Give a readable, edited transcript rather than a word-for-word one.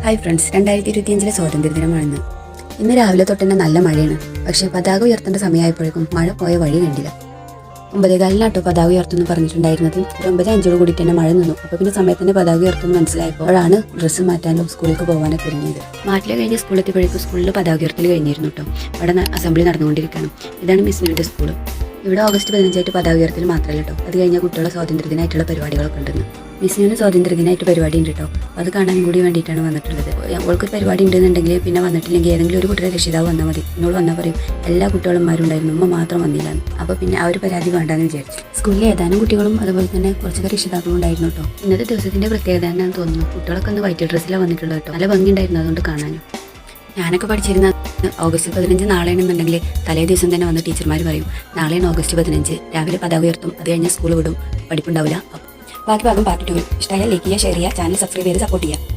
Hi friends, 2025 സ്വാതന്ത്ര്യദിനമാണിന്ന്. ഇന്ന് രാവിലെ തൊട്ട് തന്നെ നല്ല മഴയാണ്. പക്ഷേ പതാക ഉയർത്തേണ്ട സമയമായപ്പോഴേക്കും മഴ പോയ വഴി കണ്ടില്ല. 9:15 പതാക ഉയർത്തുന്നു പറഞ്ഞിട്ടുണ്ടായിരുന്നത്. ഒരു 9:05 കൂടി തന്നെ മഴ നിന്നു. അപ്പോൾ പിന്നെ സമയത്തിന്റെ പതാക ഉയർത്തുന്നു മനസ്സിലായപ്പോഴാണ് ഡ്രസ്സ് മാറ്റാനും സ്കൂളിലേക്ക് പോകാനൊക്കെ ഒരുങ്ങിയത്. മാറ്റിൽ കഴിഞ്ഞ് സ്കൂളിലെത്തിയപ്പോഴേക്കും സ്കൂളിൽ പതാക ഉയർത്തൽ കഴിഞ്ഞിരുന്നു കേട്ടോ. അവിടെ അസംബ്ലി നടന്നുകൊണ്ടിരിക്കുകയാണ്. ഇതാണ് മിസ്സുവിന്റെ സ്കൂൾ. ഇവിടെ ഓഗസ്റ്റ് 15 പതാക ഉയർത്തൽ മാത്രമല്ല കേട്ടോ, അത് കഴിഞ്ഞാൽ കുട്ടികളുടെ സ്വാതന്ത്ര്യദിനമായിട്ടുള്ള പരിപാടികളൊക്കെ ഉണ്ടെന്ന്. മിസ്സിന് സ്വാതന്ത്ര്യദിനമായിട്ട് പരിപാടി ഉണ്ട് കേട്ടോ. അത് കാണാൻ കൂടി വേണ്ടിയിട്ടാണ് വന്നിട്ടുള്ളത്. അവൾക്ക് പരിപാടി ഉണ്ടെന്നുണ്ടെങ്കിൽ പിന്നെ വന്നിട്ടില്ലെങ്കിൽ ഏതെങ്കിലും ഒരു കുട്ടിയുടെ രക്ഷിതാവ് വന്നാൽ മതി. എന്നോട് വന്നാൽ പറയും എല്ലാ കുട്ടികളുമാരും ഉണ്ടായിരുന്നു, ഉമ്മ മാത്രം വന്നില്ല. അപ്പോൾ പിന്നെ ആ ഒരു പരാതി വേണ്ടാന്ന് വിചാരിച്ചു. സ്കൂളിൽ ഏതാനും കുട്ടികളും അതുപോലെ തന്നെ കുറച്ചൊക്കെ രക്ഷിതാക്കളും ഉണ്ടായിരുന്നു കേട്ടോ. ഇന്നത്തെ ദിവസത്തിന്റെ പ്രത്യേകത എന്നാന്ന് തോന്നുന്നു. കുട്ടികളൊക്കെ ഒന്ന് വൈറ്റ് ഡ്രസ്സിലാണ് വന്നിട്ടുള്ളത് കേട്ടോ. നല്ല ഭംഗിയുണ്ടായിരുന്നു അതുകൊണ്ട് കാണാനും. ഞാനൊക്കെ പഠിച്ചിരുന്ന ഓഗസ്റ്റ് 15 നാളെയാണെന്നുണ്ടെങ്കിൽ തലേ ദിവസം തന്നെ വന്ന് ടീച്ചർമാർ പറയും നാളെയാണ് ഓഗസ്റ്റ് 15, രാവിലെ പതാക ഉയർത്തും, അത് കഴിഞ്ഞാൽ സ്കൂൾ വിടും, പഠിപ്പുണ്ടാവില്ല. ബാക്കി ഭാഗം പാർട്ട് 2. ഇഷ്ടമായ ലൈക്ക് ചെയ്യുക, ഷെയർ ചെയ്യുക, ചാനൽ സബ്സ്ക്രൈബ് ചെയ്ത് സപ്പോർട്ട് ചെയ്യുക.